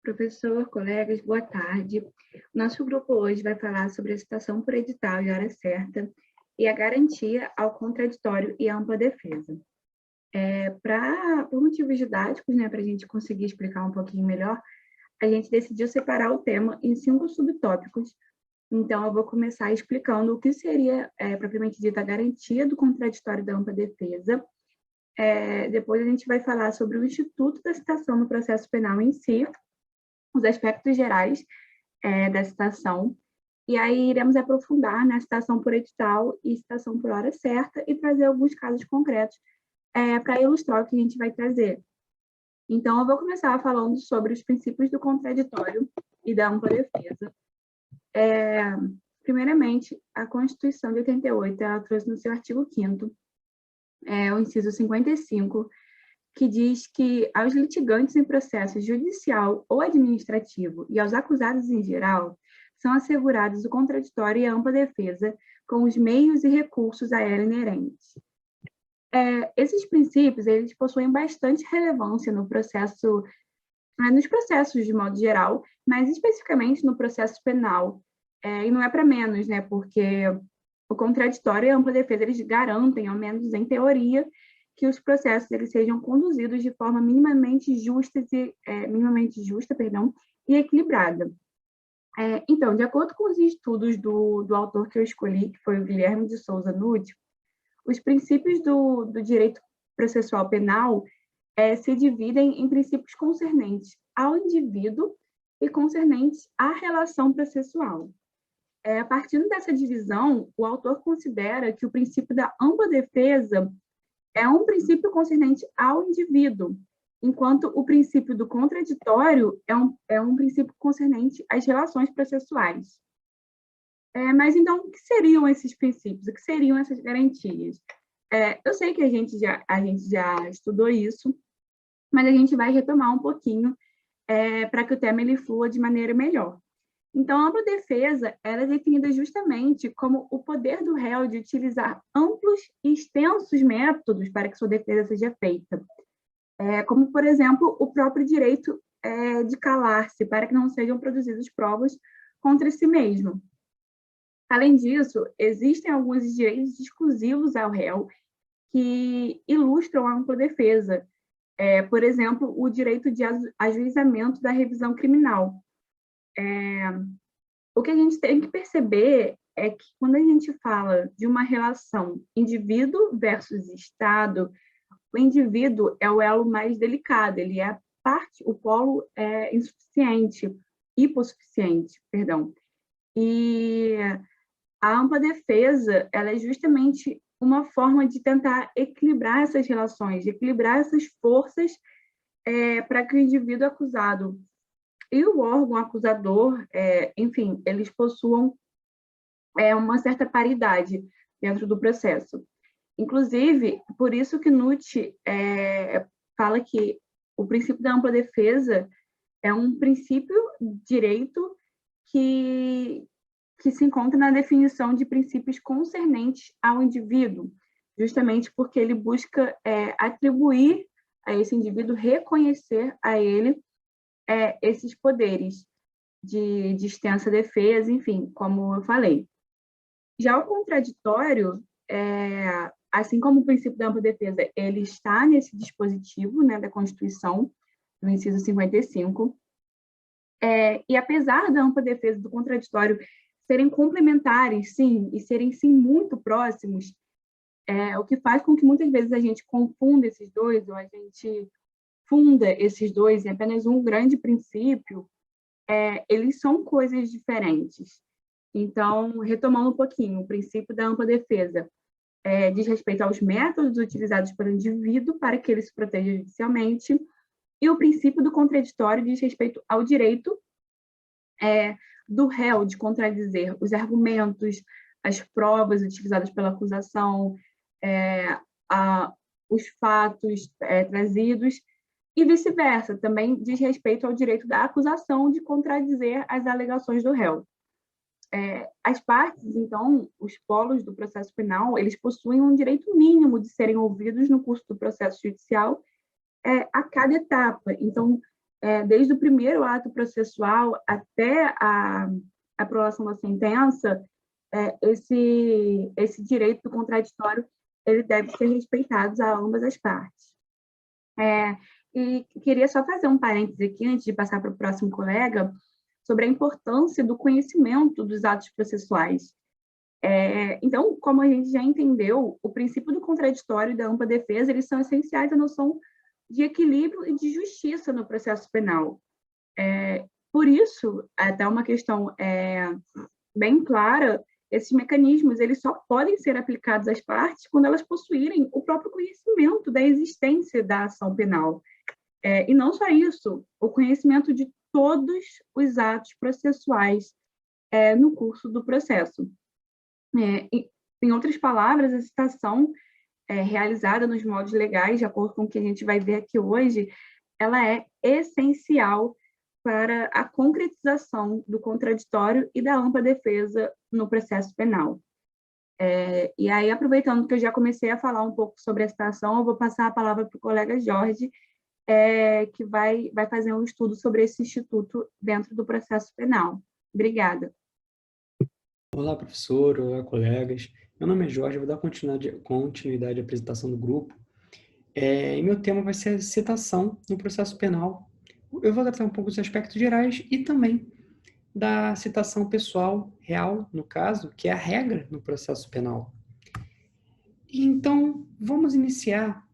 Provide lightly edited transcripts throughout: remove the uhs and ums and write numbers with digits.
Professor, colegas, boa tarde. Nosso grupo hoje vai falar sobre a citação por edital e hora certa e a garantia ao contraditório e ampla defesa. Por motivos didáticos, para a gente conseguir explicar um pouquinho melhor, a gente decidiu separar o tema em 5 subtópicos. Então, eu vou começar explicando o que seria, propriamente dita, a garantia do contraditório e da ampla defesa. Depois, a gente vai falar sobre o instituto da citação no processo penal em si, os aspectos gerais da citação, e aí iremos aprofundar na citação por edital e citação por hora certa e trazer alguns casos concretos para ilustrar o que a gente vai trazer. Então, eu vou começar falando sobre os princípios do contraditório e da ampla defesa. Primeiramente, a Constituição de 88, ela trouxe no seu artigo 5º, o inciso 55, que diz que aos litigantes em processo judicial ou administrativo e aos acusados em geral são assegurados o contraditório e a ampla defesa com os meios e recursos a ela inerentes. Esses princípios, eles possuem bastante relevância no processo, nos processos de modo geral, mas especificamente no processo penal. E não é para menos, porque o contraditório e a ampla defesa, eles garantem, ao menos em teoria, que os processos eles sejam conduzidos de forma minimamente justa e equilibrada. Então, de acordo com os estudos do autor que eu escolhi, que foi o Guilherme de Souza Nutt, os princípios do direito processual penal se dividem em princípios concernentes ao indivíduo e concernentes à relação processual. Partindo dessa divisão, o autor considera que o princípio da ampla defesa é um princípio concernente ao indivíduo, enquanto o princípio do contraditório é um princípio concernente às relações processuais. Mas, então, o que seriam esses princípios? O que seriam essas garantias? Eu sei que a gente já estudou isso, mas a gente vai retomar um pouquinho para que o tema ele flua de maneira melhor. Então, a ampla defesa ela é definida justamente como o poder do réu de utilizar amplos e extensos métodos para que sua defesa seja feita, como, por exemplo, o próprio direito de calar-se para que não sejam produzidas provas contra si mesmo. Além disso, existem alguns direitos exclusivos ao réu que ilustram a ampla defesa, por exemplo, o direito de ajuizamento da revisão criminal. O que a gente tem que perceber é que quando a gente fala de uma relação indivíduo versus Estado, o indivíduo é o elo mais delicado, ele é o polo insuficiente, hipossuficiente, perdão. E a ampla defesa, ela é justamente uma forma de tentar equilibrar essas relações, equilibrar essas forças para que o indivíduo acusado e o órgão acusador, enfim, eles possuam uma certa paridade dentro do processo. Inclusive, por isso que Nutt fala que o princípio da ampla defesa é um princípio de direito que se encontra na definição de princípios concernentes ao indivíduo, justamente porque ele busca atribuir a esse indivíduo, reconhecer a ele esses poderes de extensa defesa, enfim, como eu falei. Já o contraditório, assim como o princípio da ampla defesa, ele está nesse dispositivo da Constituição, no inciso 55, e apesar da ampla defesa e do contraditório serem complementares, sim, e serem, sim, muito próximos, o que faz com que muitas vezes a gente confunda esses dois, ou a gente funda esses dois em apenas um grande princípio, eles são coisas diferentes. Então, retomando um pouquinho, o princípio da ampla defesa diz respeito aos métodos utilizados pelo indivíduo para que ele se proteja judicialmente, e o princípio do contraditório diz respeito ao direito do réu de contradizer os argumentos, as provas utilizadas pela acusação, os fatos trazidos, e vice-versa, também diz respeito ao direito da acusação de contradizer as alegações do réu. As partes, então, os polos do processo penal, eles possuem um direito mínimo de serem ouvidos no curso do processo judicial a cada etapa. Então, desde o primeiro ato processual até a aprovação da sentença, esse direito do contraditório ele deve ser respeitado a ambas as partes. E queria só fazer um parêntese aqui, antes de passar para o próximo colega, sobre a importância do conhecimento dos atos processuais. Então, como a gente já entendeu, o princípio do contraditório e da ampla defesa, eles são essenciais à noção de equilíbrio e de justiça no processo penal. Por isso, até uma questão bem clara, esses mecanismos eles só podem ser aplicados às partes quando elas possuírem o próprio conhecimento da existência da ação penal. E não só isso, o conhecimento de todos os atos processuais no curso do processo. Em outras palavras, a citação realizada nos modos legais, de acordo com o que a gente vai ver aqui hoje, ela é essencial para a concretização do contraditório e da ampla defesa no processo penal. E aí, aproveitando que eu já comecei a falar um pouco sobre a citação, eu vou passar a palavra para o colega Jorge, que vai fazer um estudo sobre esse instituto dentro do processo penal. Obrigada. Olá, professor, olá, colegas. Meu nome é Jorge, vou dar continuidade à apresentação do grupo. E meu tema vai ser a citação no processo penal. Eu vou tratar um pouco dos aspectos gerais e também da citação pessoal real, no caso, que é a regra no processo penal. Então, vamos iniciar.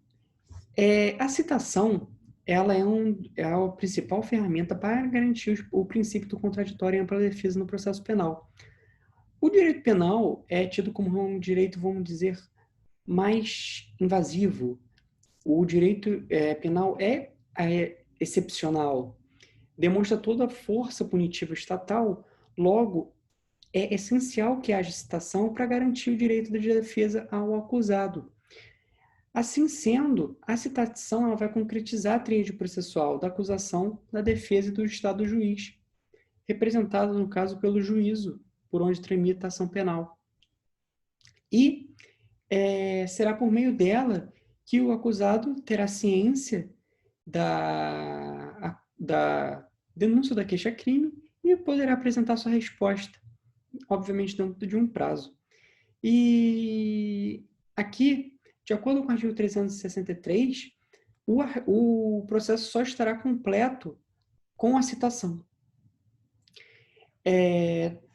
A citação, ela é a principal ferramenta para garantir o princípio do contraditório e ampla defesa no processo penal. O direito penal é tido como um direito, vamos dizer, mais invasivo. O direito penal é excepcional, demonstra toda a força punitiva estatal, logo, é essencial que haja citação para garantir o direito de defesa ao acusado. Assim sendo, a citação ela vai concretizar a tríade processual da acusação, da defesa e do estado do juiz, representado, no caso, pelo juízo, por onde tramita a ação penal. E será por meio dela que o acusado terá ciência da denúncia da queixa-crime e poderá apresentar sua resposta, obviamente dentro de um prazo. E aqui, de acordo com o artigo 363, o processo só estará completo com a citação.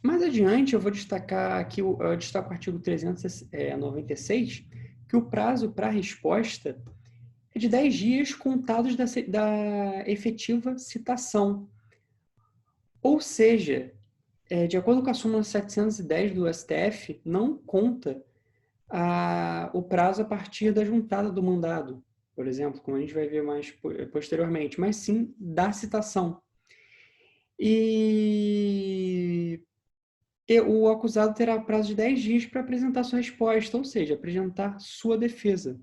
Mais adiante, eu vou destacar aqui, eu destaco o artigo 396, que o prazo para a resposta é de 10 dias contados da efetiva citação. Ou seja, de acordo com a súmula 710 do STF, não conta o prazo a partir da juntada do mandado, por exemplo, como a gente vai ver mais posteriormente, mas sim da citação. E o acusado terá prazo de 10 dias para apresentar sua resposta, ou seja, apresentar sua defesa.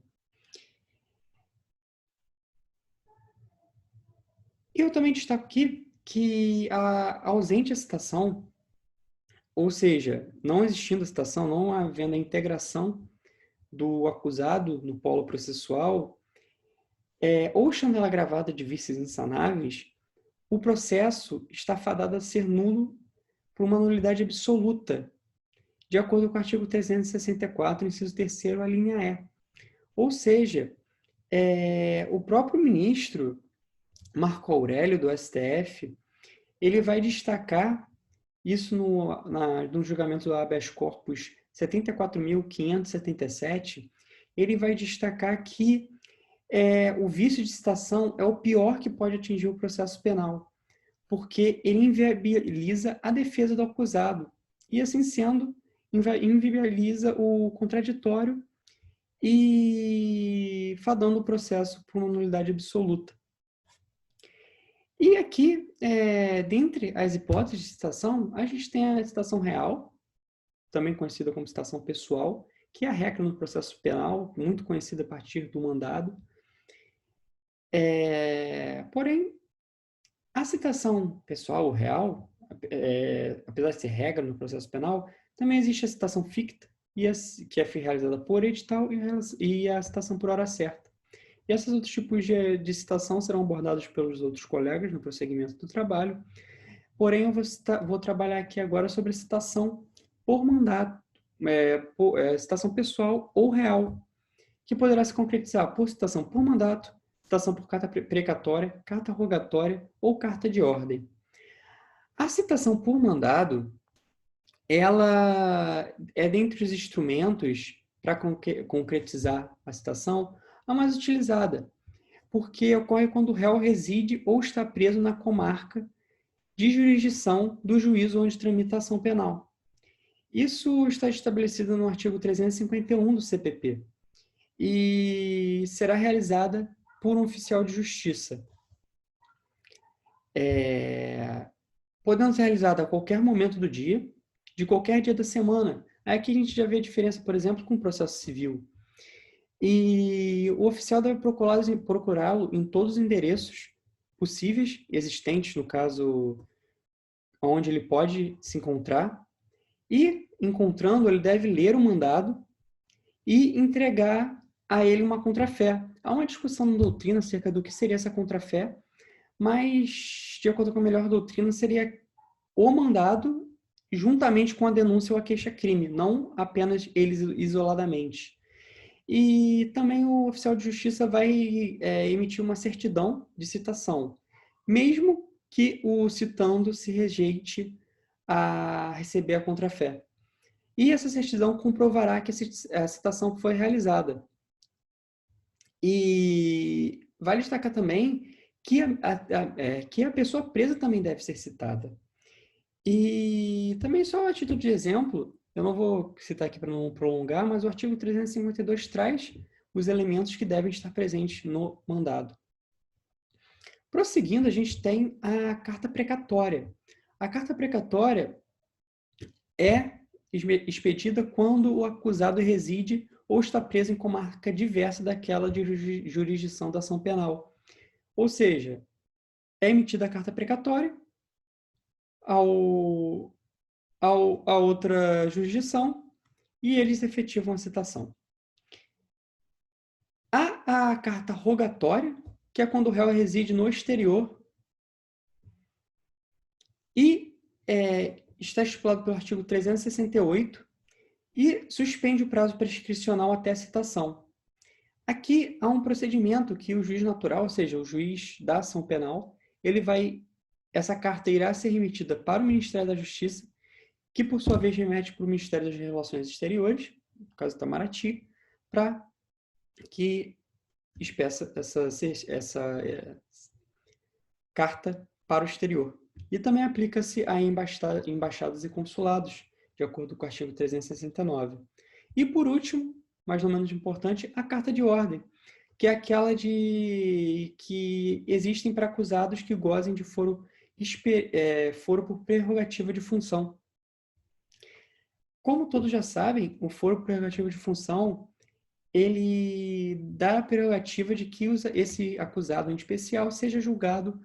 Eu também destaco aqui que ausente a citação, ou seja, não existindo a citação, não havendo a integração do acusado no polo processual, ou chandela gravada de vícios insanáveis, o processo está fadado a ser nulo por uma nulidade absoluta, de acordo com o artigo 364, inciso 3º, a linha E. Ou seja, o próprio ministro Marco Aurélio, do STF, ele vai destacar isso no julgamento do habeas corpus 74.577, ele vai destacar que o vício de citação é o pior que pode atingir o processo penal, porque ele inviabiliza a defesa do acusado e, assim sendo, inviabiliza o contraditório e fadando o processo por uma nulidade absoluta. E aqui, dentre as hipóteses de citação, a gente tem a citação real, também conhecida como citação pessoal, que é a regra no processo penal, muito conhecida a partir do mandado. Porém, a citação pessoal, real, apesar de ser regra no processo penal, também existe a citação ficta, que é realizada por edital, e a citação por hora certa. E esses outros tipos de citação serão abordados pelos outros colegas no prosseguimento do trabalho. Porém, eu vou trabalhar aqui agora sobre citação por mandato, citação pessoal ou real, que poderá se concretizar por citação por mandato, citação por carta precatória, carta rogatória ou carta de ordem. A citação por mandado, ela é dentre os instrumentos para concretizar a citação a mais utilizada, porque ocorre quando o réu reside ou está preso na comarca de jurisdição do juízo onde tramita a ação penal. Isso está estabelecido no artigo 351 do CPP e será realizada por um oficial de justiça. Podendo ser realizada a qualquer momento do dia, de qualquer dia da semana. Aqui a gente já vê a diferença, por exemplo, com o processo civil. E o oficial deve procurá-lo em todos os endereços possíveis, existentes, no caso, onde ele pode se encontrar. E, encontrando, ele deve ler o mandado e entregar a ele uma contrafé. Há uma discussão na doutrina acerca do que seria essa contrafé, mas, de acordo com a melhor doutrina, seria o mandado juntamente com a denúncia ou a queixa-crime, não apenas eles isoladamente. E também o oficial de justiça vai emitir uma certidão de citação, mesmo que o citando se rejeite a receber a contrafé. E essa certidão comprovará que a citação foi realizada. E vale destacar também que a pessoa presa também deve ser citada. E também só a título de exemplo, eu não vou citar aqui para não prolongar, mas o artigo 352 traz os elementos que devem estar presentes no mandado. Prosseguindo, a gente tem a carta precatória. A carta precatória é expedida quando o acusado reside ou está preso em comarca diversa daquela de jurisdição da ação penal. Ou seja, é emitida a carta precatória a outra jurisdição e eles efetivam a citação. Há a carta rogatória, que é quando o réu reside no exterior e está estipulado pelo artigo 368 e suspende o prazo prescricional até a citação. Aqui há um procedimento que o juiz natural, ou seja, o juiz da ação penal, essa carta irá ser remetida para o Ministério da Justiça, que por sua vez remete para o Ministério das Relações Exteriores, no caso do Itamaraty, para que expeça essa carta para o exterior. E também aplica-se a embaixadas e consulados, de acordo com o artigo 369. E por último, mas não menos importante, a carta de ordem, que é aquela que existem para acusados que gozem de foro por prerrogativa de função. Como todos já sabem, o foro por prerrogativa de função, ele dá a prerrogativa de que esse acusado em especial seja julgado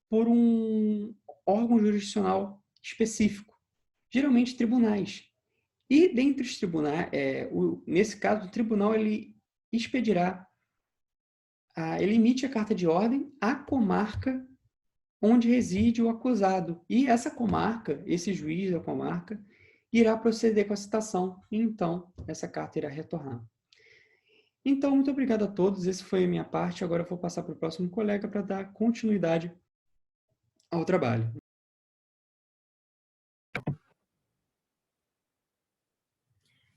por um órgão jurisdicional específico, geralmente tribunais. E dentre os tribunais, nesse caso, o tribunal ele emite a carta de ordem à comarca onde reside o acusado. E essa comarca, esse juiz da comarca, irá proceder com a citação e então essa carta irá retornar. Então, muito obrigado a todos. Essa foi a minha parte. Agora eu vou passar para o próximo colega para dar continuidade ao trabalho.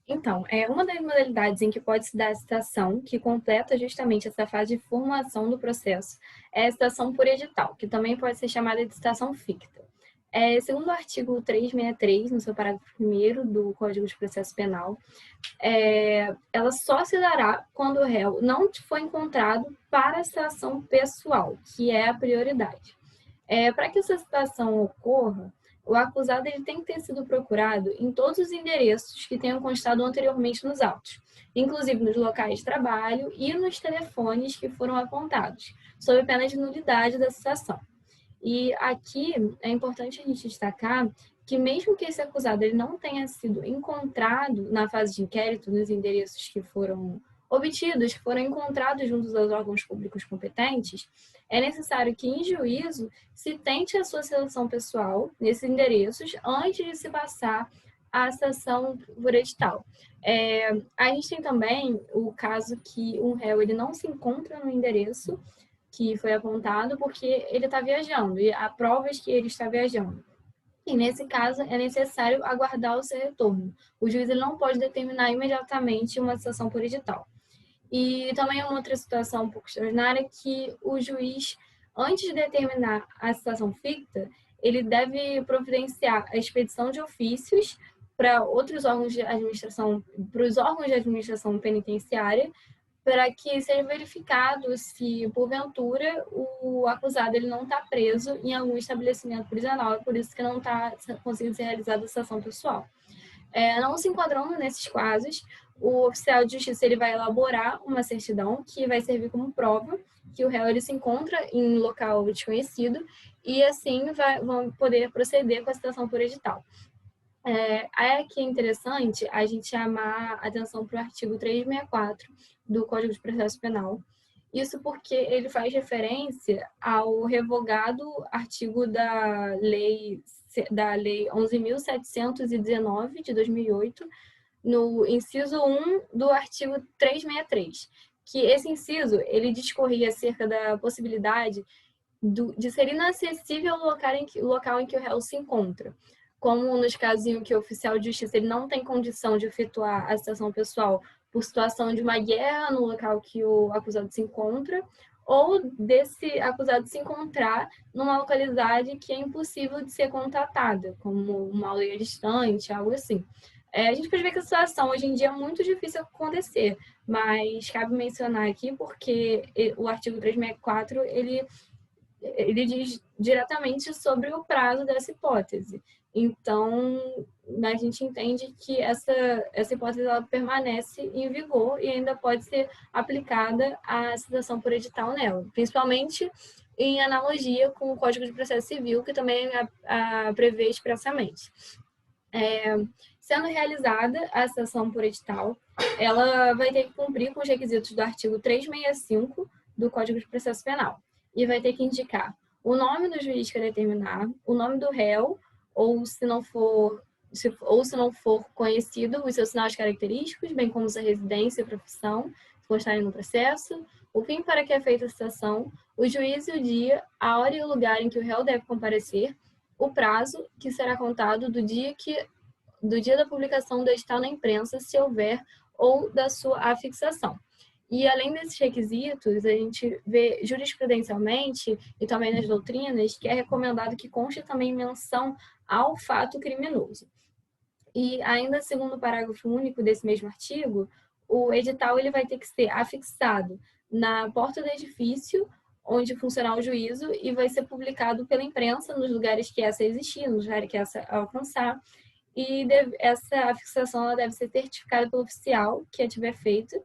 Então, uma das modalidades em que pode se dar a citação, que completa justamente essa fase de formulação do processo, é a citação por edital, que também pode ser chamada de citação ficta. Segundo o artigo 363, no seu parágrafo 1º do Código de Processo Penal, ela só se dará quando o réu não for encontrado para a citação pessoal, que é a prioridade. Para que essa citação ocorra, o acusado ele tem que ter sido procurado em todos os endereços que tenham constado anteriormente nos autos, inclusive nos locais de trabalho e nos telefones que foram apontados, sob pena de nulidade da citação. E aqui é importante a gente destacar que mesmo que esse acusado ele não tenha sido encontrado na fase de inquérito, nos endereços que foram obtidos, que foram encontrados junto aos órgãos públicos competentes, é necessário que, em juízo, se tente a sua seleção pessoal nesses endereços antes de se passar à citação por edital. A gente tem também o caso que um réu ele não se encontra no endereço que foi apontado porque ele está viajando e há provas que ele está viajando. E nesse caso é necessário aguardar o seu retorno. O juiz ele não pode determinar imediatamente uma citação por edital. E também uma outra situação um pouco extraordinária é que o juiz, antes de determinar a citação ficta, ele deve providenciar a expedição de ofícios para outros órgãos de administração, para os órgãos de administração penitenciária, para que seja verificado se, porventura, o acusado ele não está preso em algum estabelecimento prisional, e por isso que não está conseguindo ser realizada a citação pessoal. Não se enquadrando nesses casos, o oficial de justiça ele vai elaborar uma certidão que vai servir como prova que o réu ele se encontra em local desconhecido e, assim, vão poder proceder com a citação por edital. Aqui é interessante a gente chamar a atenção para o artigo 364 do Código de Processo Penal. Isso porque ele faz referência ao revogado artigo da Lei 11.719, de 2008, no inciso 1 do artigo 363, que esse inciso ele discorria acerca da possibilidade de ser inacessível o local em que o réu se encontra, como nos casos em que o oficial de justiça ele não tem condição de efetuar a citação pessoal por situação de uma guerra no local que o acusado se encontra, ou desse acusado se encontrar numa localidade que é impossível de ser contatada, como uma aldeia distante, algo assim. A gente pode ver que a situação hoje em dia é muito difícil acontecer, mas cabe mencionar aqui porque o artigo 364 ele diz diretamente sobre o prazo dessa hipótese. Então, a gente entende que essa hipótese ela permanece em vigor e ainda pode ser aplicada à citação por edital nela, principalmente em analogia com o Código de Processo Civil, que também prevê expressamente. Sendo realizada a citação por edital, ela vai ter que cumprir com os requisitos do artigo 365 do Código de Processo Penal e vai ter que indicar o nome do juiz que determinar, o nome do réu, ou se não for conhecido, os seus sinais característicos, bem como sua residência e profissão, se constarem no processo, o fim para que é feita a citação, o juiz e o dia, a hora e o lugar em que o réu deve comparecer, o prazo, que será contado do dia da publicação do edital na imprensa, se houver, ou da sua afixação. E, além desses requisitos, a gente vê jurisprudencialmente e também nas doutrinas que é recomendado que conste também menção ao fato criminoso. E, ainda segundo o parágrafo único desse mesmo artigo, o edital ele vai ter que ser afixado na porta do edifício onde funcionar o juízo e vai ser publicado pela imprensa nos lugares que essa existir, nos lugares que essa alcançar. E essa afixação ela deve ser certificada pelo oficial que a tiver feito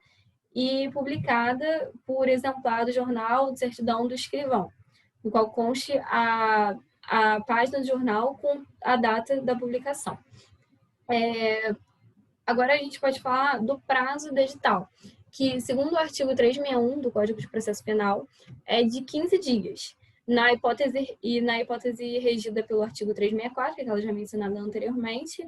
e publicada por exemplar do jornal de certidão do escrivão, no qual conste a página do jornal com a data da publicação. Agora a gente pode falar do prazo do edital, que, segundo o artigo 361 do Código de Processo Penal, é de 15 dias. Na hipótese regida pelo artigo 364, que ela já mencionada anteriormente,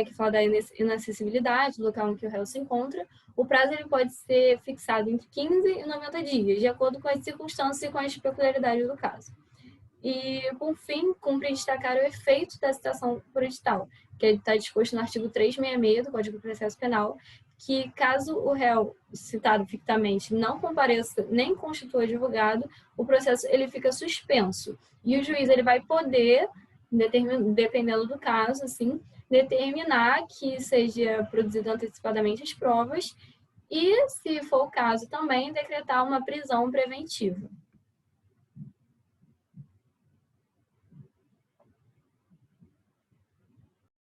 que fala da inacessibilidade do local em que o réu se encontra, o prazo ele pode ser fixado entre 15 e 90 dias, de acordo com as circunstâncias e com as peculiaridades do caso. E, por fim, cumpre destacar o efeito da citação por edital, que está disposto no artigo 366 do Código de Processo Penal, que, caso o réu citado fictamente não compareça nem constitua advogado, o processo ele fica suspenso. E o juiz ele vai poder, dependendo do caso, assim, determinar que seja produzido antecipadamente as provas e, se for o caso, também decretar uma prisão preventiva.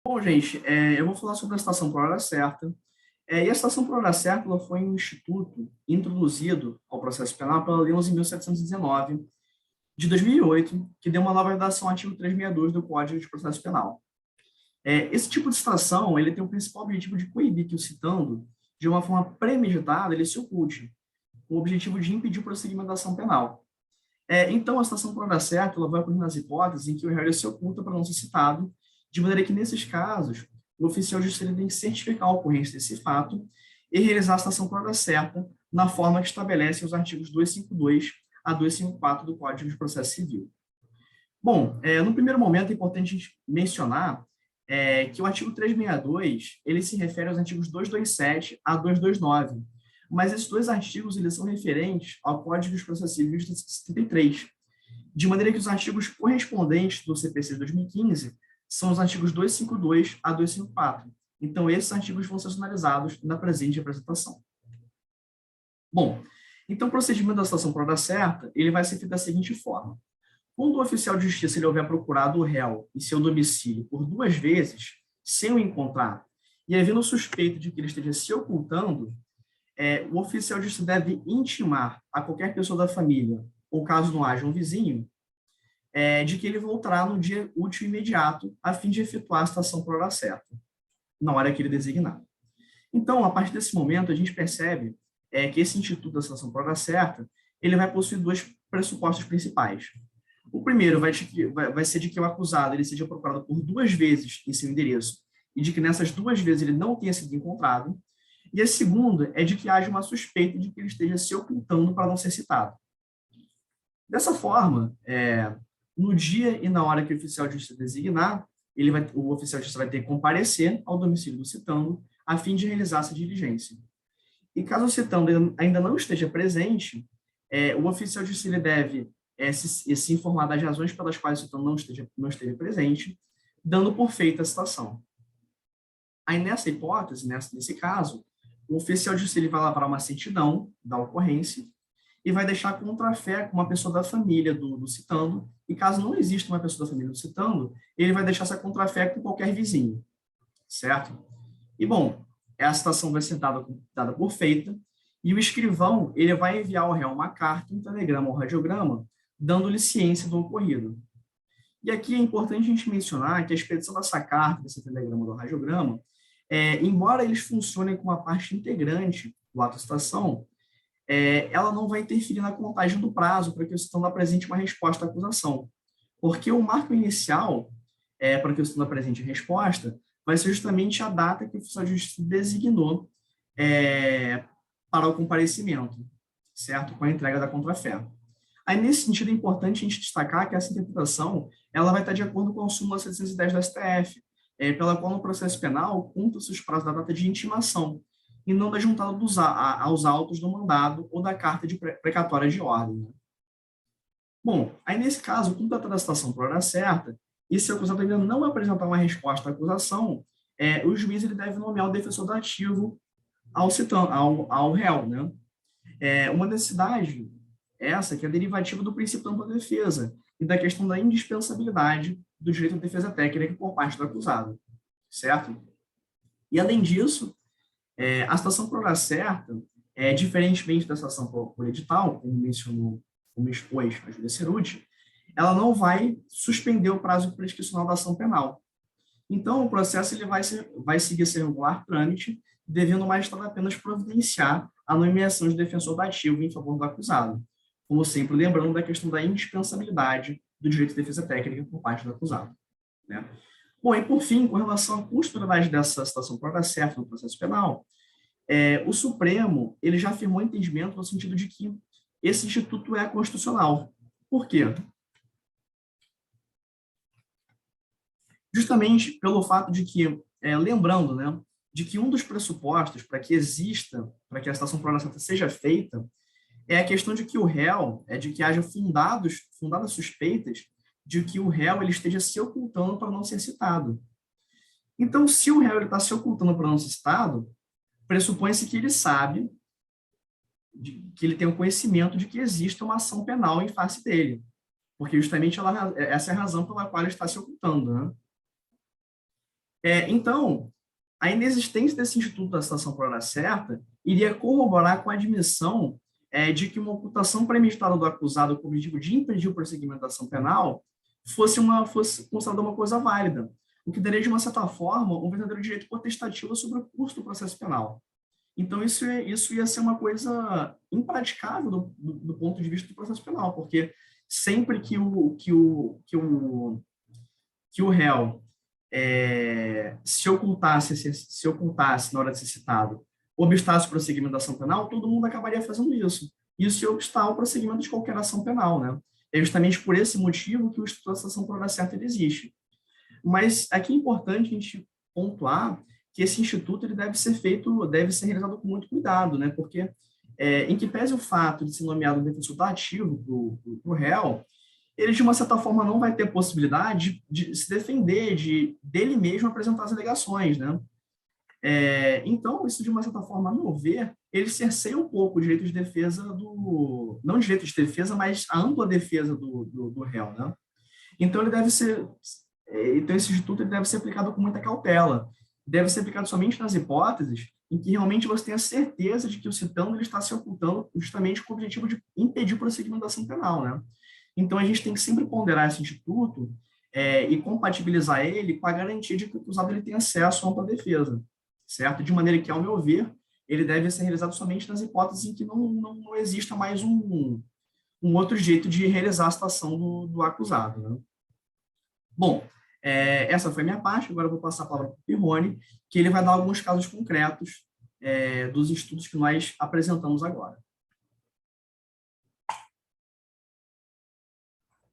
Bom, gente, eu vou falar sobre a citação por hora certa. E a citação por hora certa ela foi um instituto introduzido ao processo penal pela Lei 11.719, de 2008, que deu uma nova redação ao artigo 362 do Código de Processo Penal. Esse tipo de citação ele tem o principal objetivo de coibir que o citando de uma forma premeditada, ele se oculte, com o objetivo de impedir o prosseguimento da ação penal. Então, a citação por hora certa ela vai ocorrer nas hipóteses em que o réu se oculta para não ser citado, de maneira que, nesses casos, o oficial de justiça tem que certificar a ocorrência desse fato e realizar a citação por hora certa na forma que estabelecem os artigos 252 a 254 do Código de Processo Civil. Bom, no primeiro momento é importante a gente mencionar que o artigo 362 ele se refere aos artigos 227 a 229, mas esses dois artigos eles são referentes ao Código de Processo Civil de 73, de maneira que os artigos correspondentes do CPC de 2015 são os artigos 252 a 254. Então, esses artigos vão ser analisados na presente apresentação. Bom, então o procedimento da citação por hora certa ele vai ser feito da seguinte forma. Quando o oficial de justiça ele houver procurado o réu em seu domicílio por 2 vezes, sem o encontrar, e havendo suspeito de que ele esteja se ocultando, o oficial de justiça deve intimar a qualquer pessoa da família, ou caso não haja um vizinho, de que ele voltará no dia útil imediato, a fim de efetuar a citação por hora certa, na hora que ele designar. Então, a partir desse momento, a gente percebe que esse instituto da citação por hora certa, ele vai possuir 2 pressupostos principais. O primeiro vai ser de que o acusado ele seja procurado por 2 vezes em seu endereço, e de que nessas 2 vezes ele não tenha sido encontrado. E a segunda é de que haja uma suspeita de que ele esteja se ocultando para não ser citado. Dessa forma, no dia e na hora que o oficial de justiça designar, o oficial de justiça vai ter que comparecer ao domicílio do citando, a fim de realizar essa diligência. E caso o citando ainda não esteja presente, o oficial de justiça ele deve se informar das razões pelas quais o citando não esteve presente, dando por feita a citação. Aí, nessa hipótese, nesse caso, o oficial de justiça ele vai lavrar uma certidão da ocorrência e vai deixar contrafé com uma pessoa da família do citando, e caso não exista uma pessoa da família do citando, ele vai deixar essa contrafé com qualquer vizinho, certo? E, bom, a citação vai ser dada por feita, e o escrivão ele vai enviar ao réu uma carta, um telegrama ou radiograma, dando-lhe ciência do ocorrido. E aqui é importante a gente mencionar que a expedição dessa carta, desse telegrama ou do radiograma, embora eles funcionem como uma parte integrante do ato de citação, ela não vai interferir na contagem do prazo para que o citando apresente uma resposta à acusação. Porque o marco inicial, para que o citando apresente a resposta, vai ser justamente a data que o oficial de justiça designou para o comparecimento, certo? Com a entrega da contrafé. Aí, nesse sentido, é importante a gente destacar que essa interpretação ela vai estar de acordo com a súmula 710 do STF, pela qual no processo penal conta-se os prazos da data de intimação, e não da juntada aos autos do mandado ou da carta de precatória de ordem. Né? Bom, aí nesse caso, com data da citação por hora certa, e se o acusado ainda não apresentar uma resposta à acusação, o juiz ele deve nomear o defensor dativo ao réu. Né? Uma necessidade essa que é derivativa do princípio da ampla defesa e da questão da indispensabilidade do direito à defesa técnica por parte do acusado, certo? E, além disso, a citação por hora certa, diferentemente da citação por edital, como expôs a Júlia Cerutti, ela não vai suspender o prazo prescricional da ação penal. Então, o processo ele vai seguir seu regular trâmite, devendo o magistrado apenas providenciar a nomeação de defensor dativo em favor do acusado, como sempre lembrando da questão da indispensabilidade do direito de defesa técnica por parte do acusado. Né? Bom, e por fim, com relação à constitucionalidade dessa citação por hora certa no processo penal, o Supremo ele já afirmou entendimento no sentido de que esse instituto é constitucional. Por quê? Justamente pelo fato de que, lembrando, né, de que um dos pressupostos para que a citação por hora certa seja feita, é a questão de que o réu, de que haja fundadas suspeitas de que o réu ele esteja se ocultando para não ser citado. Então, se o réu está se ocultando para não ser citado, pressupõe-se que ele sabe, que ele tem o conhecimento de que existe uma ação penal em face dele, porque justamente essa é a razão pela qual ele está se ocultando. Né? Então, a inexistência desse instituto da citação por hora certa iria corroborar com a admissão de que uma ocultação premeditada do acusado com o objetivo de impedir o prosseguimento da ação penal fosse considerada uma coisa válida, o que daria, de uma certa forma, um verdadeiro direito potestativo sobre o curso do processo penal. Então, isso ia ser uma coisa impraticável do ponto de vista do processo penal, porque sempre que o réu se ocultasse na hora de ser citado, obstasse o prosseguimento da ação penal, todo mundo acabaria fazendo isso. Isso ia obstar o prosseguimento de qualquer ação penal, né? É justamente por esse motivo que o Instituto da Citação por hora certa ele existe. Mas aqui é importante a gente pontuar que esse instituto ele deve ser realizado com muito cuidado, né? Porque em que pese o fato de ser nomeado um defensor ativo para o réu, ele, de uma certa forma, não vai ter possibilidade de se defender, dele mesmo apresentar as alegações, né? Então, isso, de uma certa forma, a meu ver, ele cerceia um pouco o direito de defesa não direito de defesa, mas a ampla defesa do réu, né? Então, então, esse instituto ele deve ser aplicado com muita cautela. Deve ser aplicado somente nas hipóteses em que realmente você tenha certeza de que o citando ele está se ocultando justamente com o objetivo de impedir o prosseguimento da ação penal, né? Então, a gente tem que sempre ponderar esse instituto e compatibilizar ele com a garantia de que o acusado ele tem acesso à ampla defesa, certo? De maneira que, ao meu ver, ele deve ser realizado somente nas hipóteses em que não exista mais um outro jeito de realizar a citação do acusado, né? Bom, essa foi a minha parte, agora eu vou passar a palavra para o Pirroni, que ele vai dar alguns casos concretos dos estudos que nós apresentamos agora.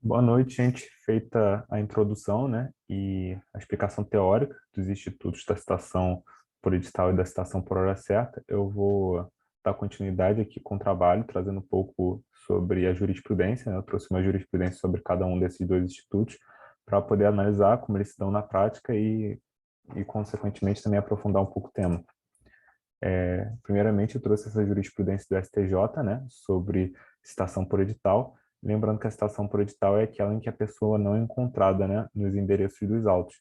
Boa noite, gente. Feita a introdução, né, e a explicação teórica dos institutos da citação por edital e da citação por hora certa, eu vou dar continuidade aqui com o trabalho, trazendo um pouco sobre a jurisprudência, né? Eu trouxe uma jurisprudência sobre cada um desses dois institutos para poder analisar como eles se dão na prática e consequentemente, também aprofundar um pouco o tema. Primeiramente, eu trouxe essa jurisprudência do STJ, né, sobre citação por edital. Lembrando que a citação por edital é aquela em que a pessoa não é encontrada, né, nos endereços dos autos.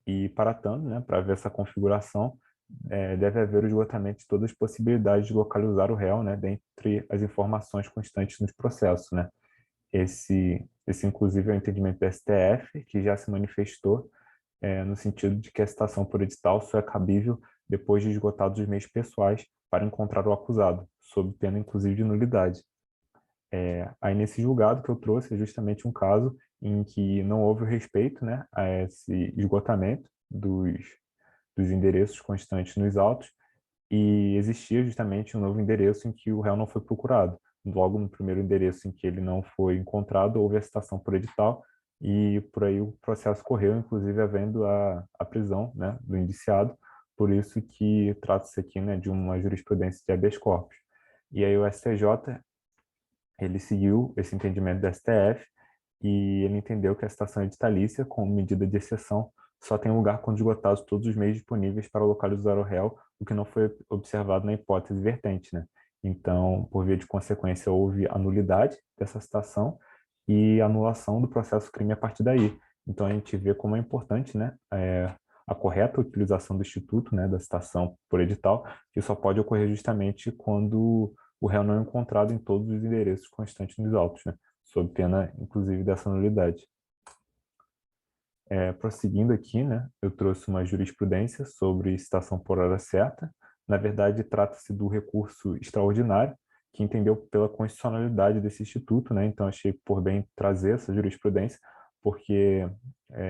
E, para tanto, né, para ver essa configuração, deve haver o esgotamento de todas as possibilidades de localizar o réu, né, dentre as informações constantes nos processos, né. Esse inclusive, é o entendimento do STF, que já se manifestou no sentido de que a citação por edital só é cabível depois de esgotados os meios pessoais para encontrar o acusado, sob pena, inclusive, de nulidade. Aí, nesse julgado que eu trouxe, é justamente um caso em que não houve o respeito, né, a esse esgotamento dos endereços constantes nos autos, e existia justamente um novo endereço em que o réu não foi procurado. Logo no primeiro endereço em que ele não foi encontrado, houve a citação por edital, e por aí o processo correu, inclusive havendo a prisão, né, do indiciado. Por isso que trata-se aqui, né, de uma jurisprudência de habeas corpus. E aí o STJ, ele seguiu esse entendimento do STF e ele entendeu que a citação editalícia, como medida de exceção, só tem lugar quando esgotados todos os meios disponíveis para localizar o réu, o que não foi observado na hipótese vertente, né? Então, por via de consequência, houve a nulidade dessa citação e anulação do processo crime a partir daí. Então, a gente vê como é importante, né, a correta utilização do instituto, né, da citação por edital, que só pode ocorrer justamente quando o réu não é encontrado em todos os endereços constantes nos autos, né, sob pena, inclusive, dessa nulidade. Prosseguindo aqui, né, eu trouxe uma jurisprudência sobre citação por hora certa. Na verdade, trata-se do recurso extraordinário, que entendeu pela constitucionalidade desse instituto, né, então achei por bem trazer essa jurisprudência, porque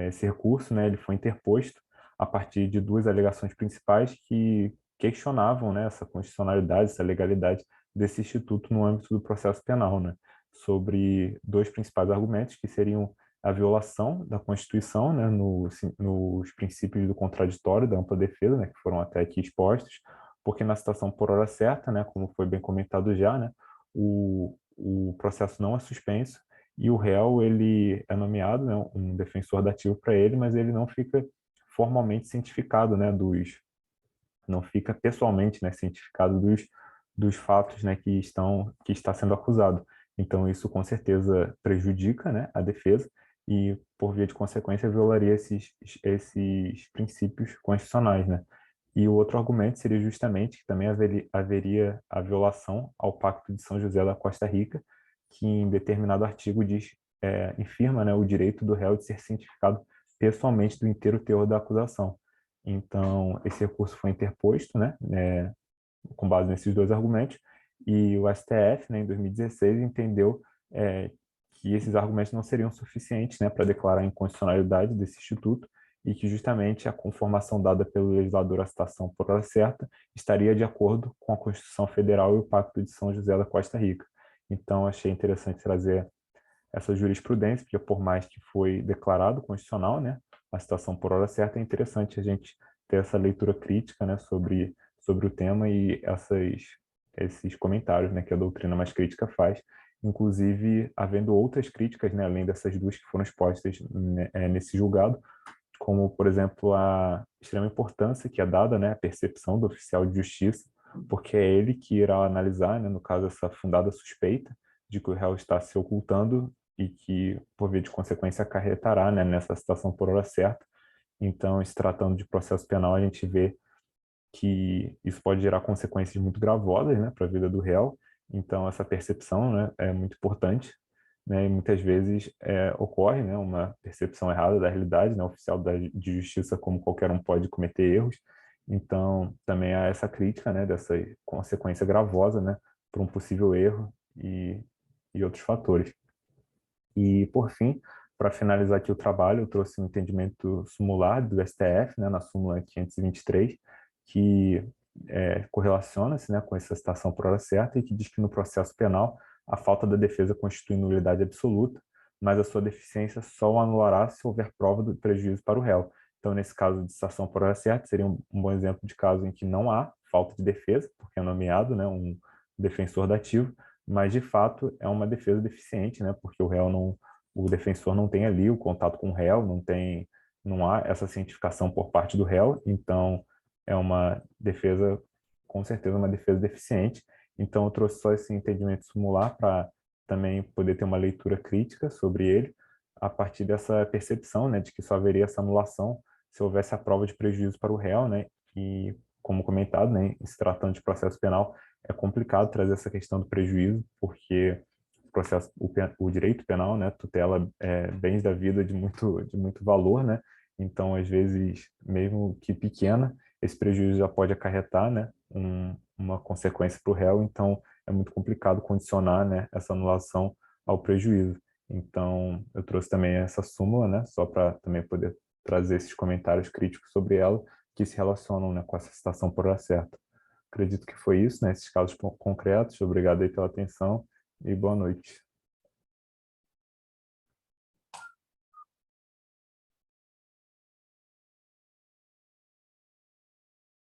esse recurso, né, ele foi interposto a partir de duas alegações principais que questionavam, né, essa constitucionalidade, essa legalidade desse instituto no âmbito do processo penal, né, sobre dois principais argumentos, que seriam a violação da Constituição, né, nos princípios do contraditório, da ampla defesa, né, que foram até aqui expostos, porque na citação por hora certa, né, como foi bem comentado já, né, o processo não é suspenso e o réu ele é nomeado, né, um defensor dativo para ele, mas ele não fica formalmente cientificado, né, não fica pessoalmente, né, cientificado dos fatos, né, que está sendo acusado. Então isso com certeza prejudica, né, a defesa e, por via de consequência, violaria esses princípios constitucionais, né? E o outro argumento seria justamente que também haveria a violação ao Pacto de São José da Costa Rica, que em determinado artigo infirma, né, o direito do réu de ser cientificado pessoalmente do inteiro teor da acusação. Então, esse recurso foi interposto, né, com base nesses dois argumentos, e o STF, né, em 2016, entendeu que esses argumentos não seriam suficientes, né, para declarar a inconstitucionalidade desse instituto, e que justamente a conformação dada pelo legislador à citação por hora certa estaria de acordo com a Constituição Federal e o Pacto de São José da Costa Rica. Então, achei interessante trazer essa jurisprudência, porque por mais que foi declarado constitucional, né, a citação por hora certa, é interessante a gente ter essa leitura crítica, né, sobre o tema e esses comentários, né, que a doutrina mais crítica faz, inclusive havendo outras críticas, né, além dessas duas que foram expostas, né, nesse julgado, como, por exemplo, a extrema importância que é dada, né, à percepção do oficial de justiça, porque é ele que irá analisar, né, no caso, essa fundada suspeita de que o réu está se ocultando e que, por via de consequência, acarretará, né, nessa citação por hora certa. Então, se tratando de processo penal, a gente vê que isso pode gerar consequências muito gravosas, né, para a vida do réu. Então, essa percepção, né, é muito importante, né, e muitas vezes ocorre, né, uma percepção errada da realidade, né, o oficial de justiça, como qualquer um, pode cometer erros. Então, também há essa crítica, né, dessa consequência gravosa, né, por um possível erro e outros fatores. E, por fim, para finalizar aqui o trabalho, eu trouxe um entendimento sumular do STF, né, na súmula 523, que correlaciona-se, né, com essa citação por hora certa e que diz que no processo penal a falta da defesa constitui nulidade absoluta, mas a sua deficiência só o anulará se houver prova do prejuízo para o réu. Então, nesse caso de citação por hora certa, seria um bom exemplo de caso em que não há falta de defesa, porque é nomeado, né, um defensor dativo, mas de fato é uma defesa deficiente, né, porque o defensor não tem ali o contato com o réu, não há essa cientificação por parte do réu, então é uma defesa, com certeza, uma defesa deficiente. Então, eu trouxe só esse entendimento sumular para também poder ter uma leitura crítica sobre ele, a partir dessa percepção, né, de que só haveria essa anulação se houvesse a prova de prejuízo para o réu, né, e, como comentado, né, se tratando de processo penal, é complicado trazer essa questão do prejuízo, porque o direito penal, né, tutela bens da vida de muito valor, né, então, às vezes, mesmo que pequena, esse prejuízo já pode acarretar, né, uma consequência para o réu, então é muito complicado condicionar, né, essa anulação ao prejuízo. Então, eu trouxe também essa súmula, né, só para também poder trazer esses comentários críticos sobre ela, que se relacionam, né, com essa citação por hora certa. Acredito que foi isso, né, esses casos concretos. Obrigado aí pela atenção e boa noite.